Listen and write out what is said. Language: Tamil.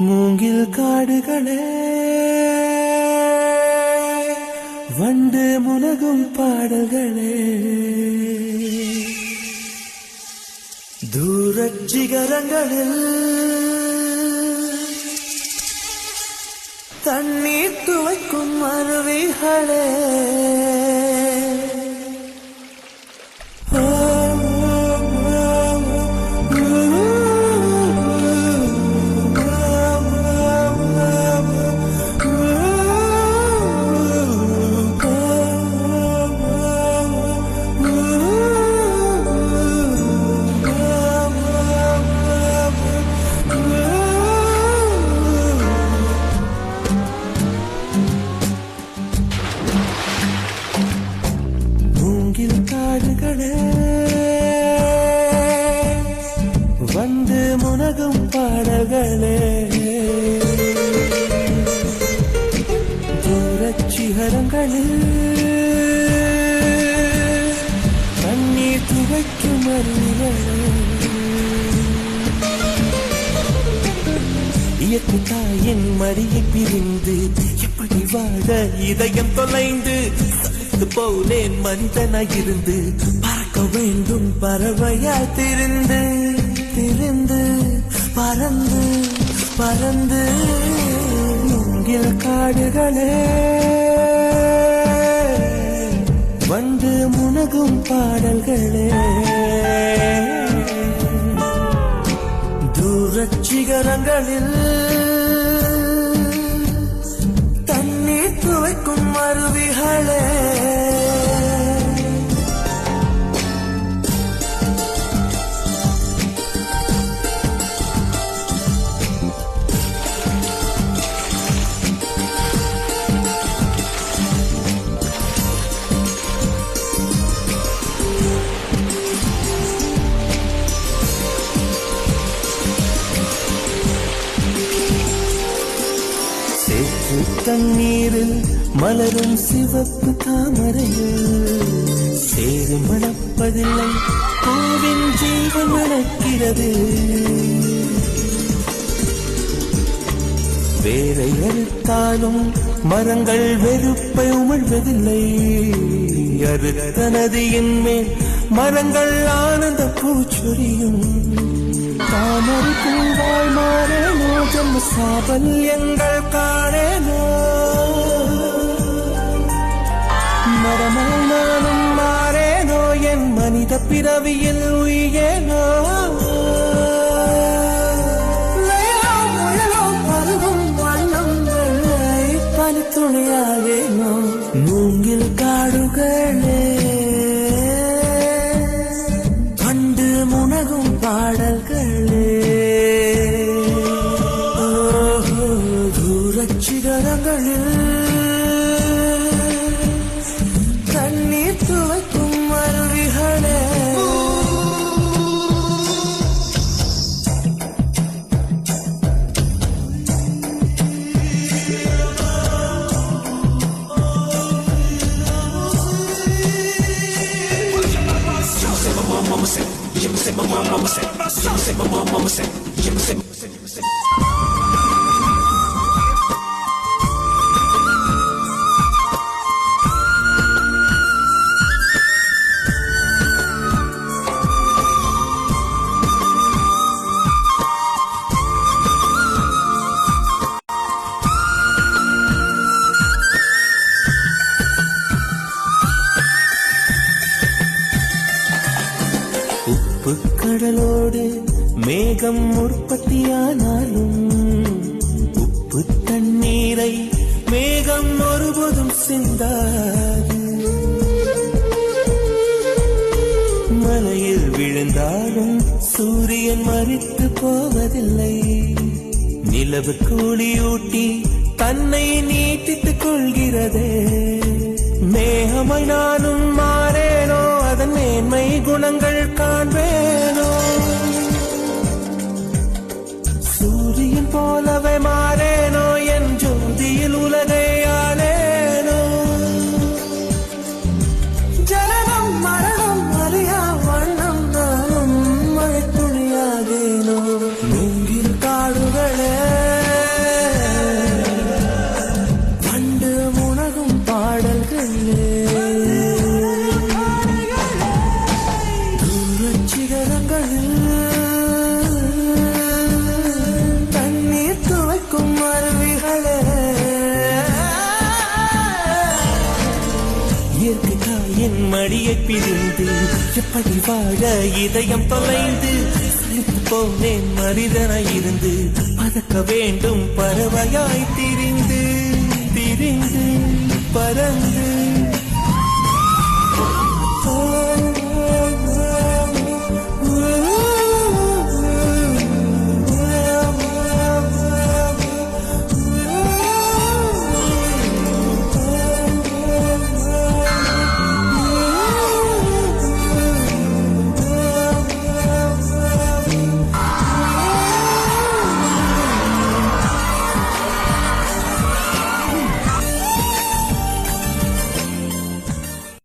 மூங்கில் காடுகளே வண்டு முனகும் பாடல்களே தூரச் சிகரங்களில் தண்ணீர் துவைக்கும் அருவிகளே வந்து முனகும் பாடல்களே தூரச் சிகரங்களில் தண்ணீர் துவைக்கும் அருவிகளே இயற்கை தாயின் மடியை பிரிந்து எப்படி வாழ இதயம் தொலைந்து போலேன் மனிதனாயிருந்து பறக்க வேண்டும் பறவையாய் திரிந்து திரிந்து பறந்து பறந்து மூங்கில் காடுகளே வந்து முனகும் பாடல்களே தூரச் சிகரங்களில் தண்ணீர் துவைக்கும் அருவிகளே தண்ணீரில் மலரும் சிவப்பு தாமரையில் சேறு மணப்பதில்லை பூவின் ஜீவன் மணக்கிறது வேரை அறுத்தாலும் மரங்கள் வெறுப்பை உமிழ்வதில்லை அறுத்த நதியின் மேல் மரங்கள் ஆனந்த பூச்சொரியும் தாமரை பூவாய் மாறேனோ ஜம்மு சாபல்யங்கள் காணேனோ மரமாய் நானும் மாறேனோ என் மனித பிறவியில் உயேனோ பருகும் வண்ணம் பனித்துணையாகேனோ மூங்கில் காடுகளே வண்டு முனகும் பாடல்களே தூரச் சிகரங்களில் தண்ணீர் துவைக்கும் அருவிகளே உப்பு கடலோடு மேகம் உற்பத்தியானாலும் உப்பு தண்ணீரை மேகம் ஒருபோதும் சிந்தாது மலையில் விழுந்தாலும் சூரியன் மரித்து போவதில்லை நிலவு கூலியூட்டி தன்னை நீட்டித்துக் கொள்கிறதே மேகமாய் நானும் மாறேனோ அதன் மேன்மை குணங்கள் காண்பேனோ சூரியன் போலவே மாறேனோ என் ஜோதியில் உலகை ஆளேனோ ஜனனம் மரணம் அறியா வண்ணம் நானும் மழை துணியாகேனோ மூங்கில் காடுகளே மடியை பிரிந்து எப்படி வாழ இதயம் தொலைந்து சலித்து போனேன் மனிதனாய் இருந்து பறக்க வேண்டும் பறவையாய் திரிந்து திரிந்து பறந்து